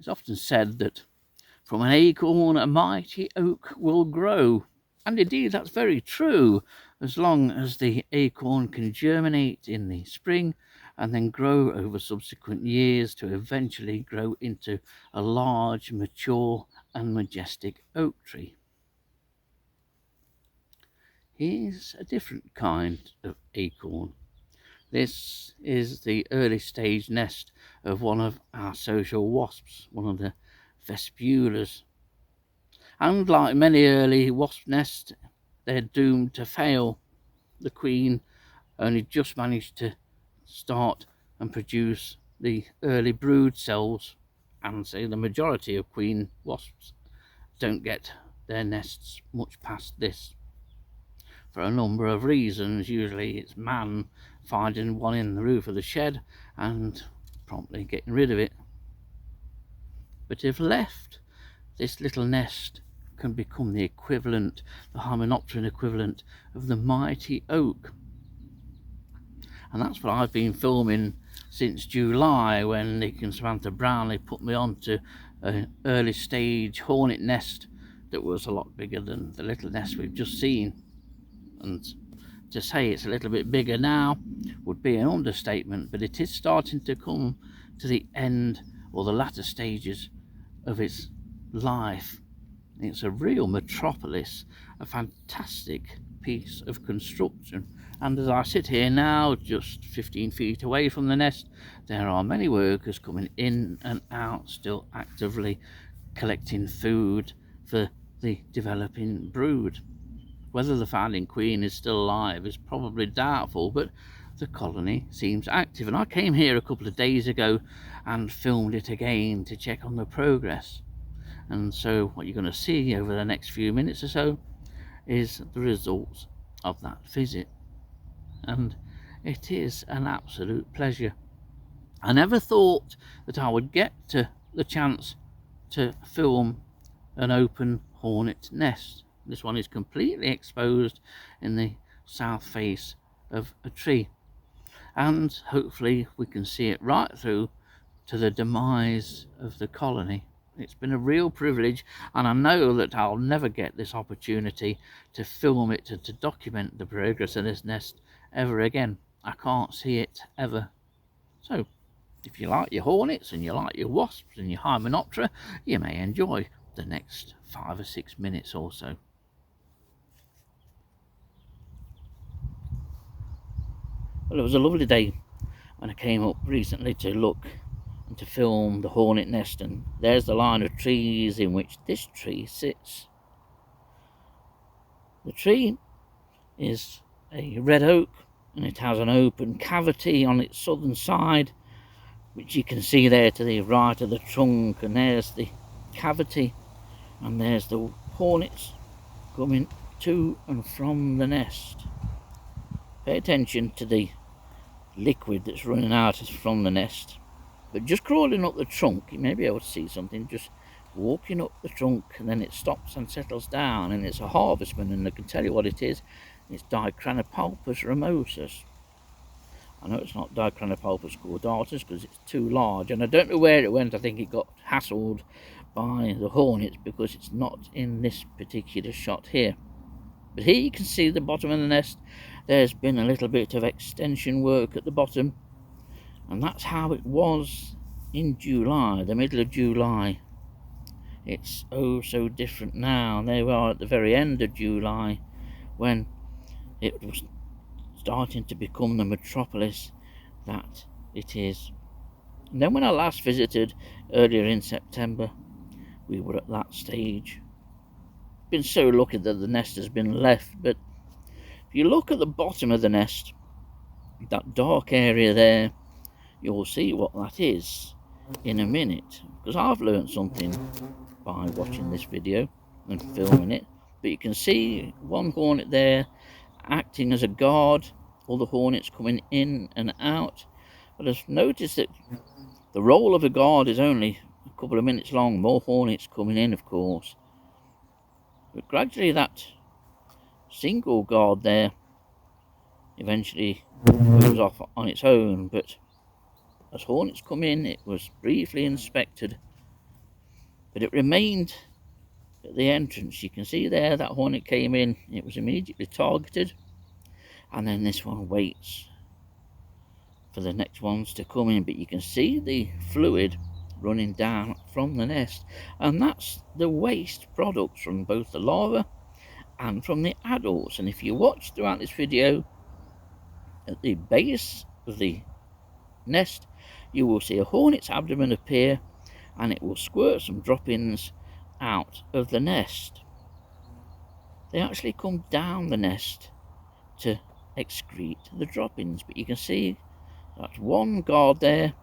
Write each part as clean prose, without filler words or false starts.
It's often said that from an acorn a mighty oak will grow. And indeed, that's very true, as long as the acorn can germinate in the spring and then grow over subsequent years to eventually grow into a large, mature and majestic oak tree. Here's a different kind of acorn. This is the early stage nest of one of our social wasps, one of the vespulas. And like many early wasp nests, they're doomed to fail. The queen only just managed to start and produce the early brood cells, and say the majority of queen wasps don't get their nests much past this, for a number of reasons. Usually it's man finding one in the roof of the shed and promptly getting rid of it. But if left, this little nest can become the equivalent, the Hymenopteran equivalent of the mighty oak. And that's what I've been filming since July, when Nick and Samantha Brownlee put me onto an early stage hornet nest that was a lot bigger than the little nest we've just seen. And to say it's a little bit bigger now would be an understatement, but it is starting to come to the end, or the latter stages of its life. It's a real metropolis, a fantastic piece of construction. And as I sit here now, just 15 feet away from the nest, there are many workers coming in and out, still actively collecting food for the developing brood. Whether the founding queen is still alive is probably doubtful, but the colony seems active. And I came here a couple of days ago and filmed it again to check on the progress. And so what you're going to see over the next few minutes or so is the results of that visit. And it is an absolute pleasure. I never thought that I would get to the chance to film an open hornet nest. This one is completely exposed in the south face of a tree, and hopefully we can see it right through to the demise of the colony. It's been a real privilege, and I know that I'll never get this opportunity to film it and to document the progress of this nest ever again. I can't see it ever. So if you like your hornets and you like your wasps and your Hymenoptera, you may enjoy the next 5 or 6 minutes or so. Well, it was a lovely day when I came up recently to look and to film the hornet nest, and there's the line of trees in which this tree sits. The tree is a red oak, and it has an open cavity on its southern side, which you can see there to the right of the trunk, and there's the cavity, and there's the hornets coming to and from the nest. Pay attention to the liquid that's running out from the nest. But just crawling up the trunk, you may be able to see something, just walking up the trunk, and then it stops and settles down, and it's a harvestman, and I can tell you what it is. It's Dicranopalpus ramosus. I know it's not Dicranopalpus caudatus because it's too large, and I don't know where it went. I think it got hassled by the hornets because it's not in this particular shot here. But here you can see the bottom of the nest. There's been a little bit of extension work at the bottom, and that's how it was in July, the middle of July. It's oh so different now. There we are at the very end of July, when it was starting to become the metropolis that it is. And then when I last visited earlier in September, we were at that stage. Been so lucky that the nest has been left, but if you look at the bottom of the nest, that dark area there, you'll see what that is in a minute, because I've learned something by watching this video and filming it. But you can see one hornet there acting as a guard, all the hornets coming in and out. But I've noticed that the role of a guard is only a couple of minutes long. More hornets coming in, of course, but gradually that single guard there eventually moves off on its own. But as hornets come in, it was briefly inspected but it remained at the entrance. You can see there that hornet came in, it was immediately targeted, and then this one waits for the next ones to come in, but you can see the fluid running down from the nest, and that's the waste products from both the larvae and from the adults. And if you watch throughout this video, at the base of the nest you will see a hornet's abdomen appear, and it will squirt some droppings out of the nest. They actually come down the nest to excrete the droppings, but you can see that's one guard there,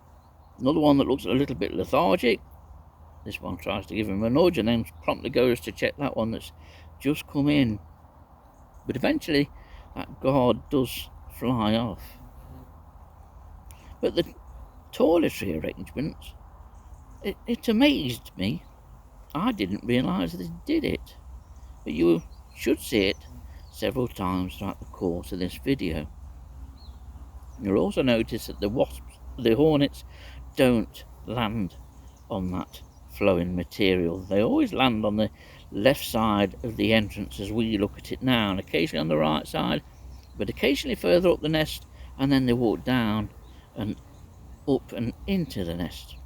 another one that looks a little bit lethargic. This one tries to give him a nudge and then promptly goes to check that one that's just come in, but eventually that guard does fly off. But the toiletry arrangements, it amazed me. I didn't realise they did it, but you should see it several times throughout the course of this video. You'll also notice that the hornets don't land on that flowing material. They always land on the left side of the entrance as we look at it now, and occasionally on the right side, but occasionally further up the nest, and then they walk down and up and into the nest.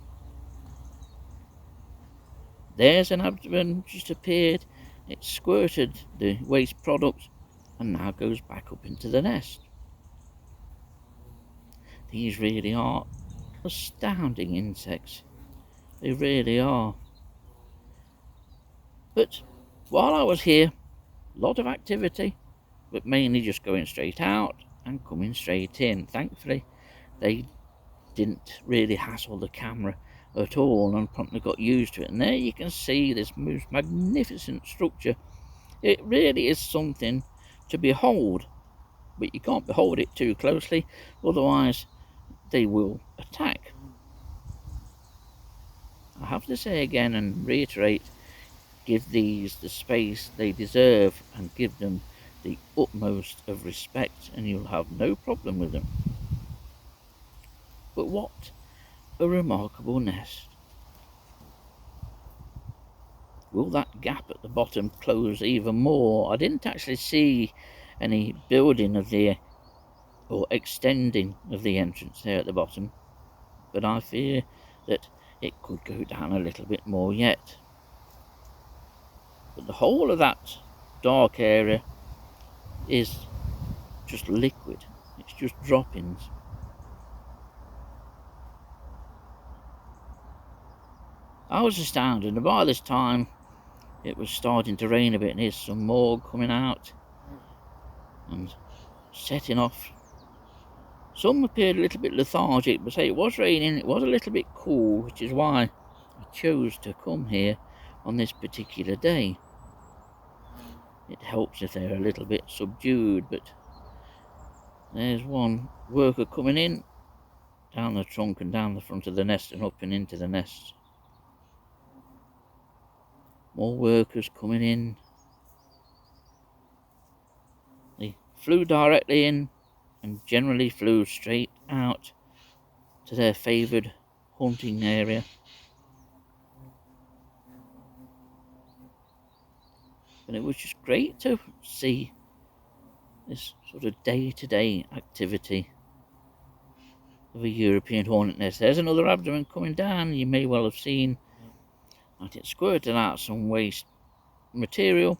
There's an abdomen just appeared, it squirted the waste product and now goes back up into the nest. These really are astounding insects, they really are. But while I was here, a lot of activity, but mainly just going straight out and coming straight in. Thankfully they didn't really hassle the camera at all and promptly got used to it. And there you can see this most magnificent structure. It really is something to behold, but you can't behold it too closely, otherwise they will attack. I have to say again and reiterate, give these the space they deserve and give them the utmost of respect and you'll have no problem with them. But what a remarkable nest. Will that gap at the bottom close even more? I didn't actually see any building of the or extending of the entrance there at the bottom, but I fear that it could go down a little bit more yet. But the whole of that dark area is just liquid, it's just droppings. I was astounded, and by this time it was starting to rain a bit, and here's some more coming out and setting off. Some appeared a little bit lethargic, but say it was raining, it was a little bit cool, which is why I chose to come here on this particular day. It helps if they're a little bit subdued, but there's one worker coming in down the trunk and down the front of the nest and up and into the nest. More workers coming in. They flew directly in and generally flew straight out to their favoured hunting area. And it was just great to see this sort of day-to-day activity of a European hornet nest. There's another abdomen coming down. You may well have seen that it squirted out some waste material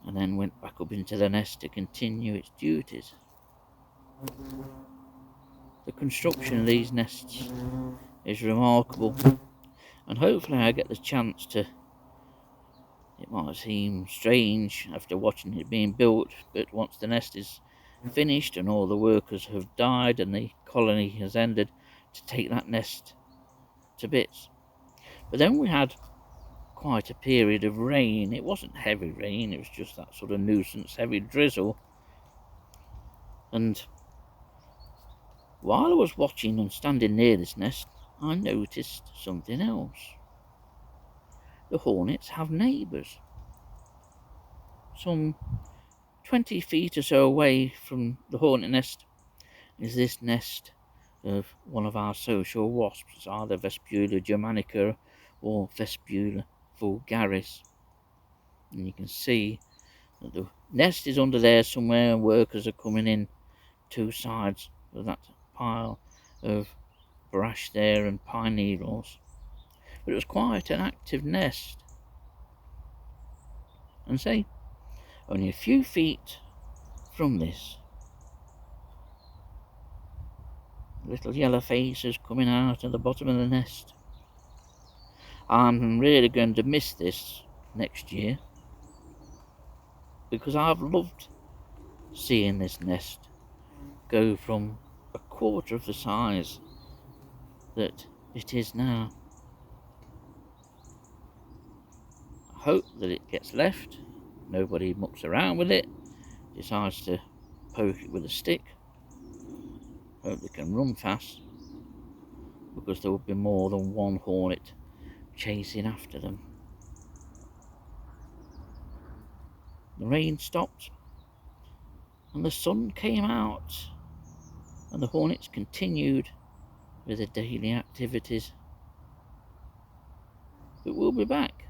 and then went back up into the nest to continue its duties. The construction of these nests is remarkable, and hopefully I get the chance to, it might seem strange after watching it being built, but once the nest is finished and all the workers have died and the colony has ended, to take that nest to bits. But then we had quite a period of rain. It wasn't heavy rain, it was just that sort of nuisance heavy drizzle. And while I was watching and standing near this nest, I noticed something else. The hornets have neighbours. Some 20 feet or so away from the hornet nest is this nest of one of our social wasps, either Vespulia germanica or Vespula vulgaris. And you can see that the nest is under there somewhere, and workers are coming in two sides of that pile of brash there and pine needles. But it was quite an active nest. And say, only a few feet from this, little yellow faces coming out of the bottom of the nest. I'm really going to miss this next year, because I've loved seeing this nest go from a quarter of the size that it is now. I hope that it gets left, nobody mucks around with it, decides to poke it with a stick. Hope they can run fast, because there would be more than one hornet chasing after them. The rain stopped and the sun came out, and the hornets continued with their daily activities. But we'll be back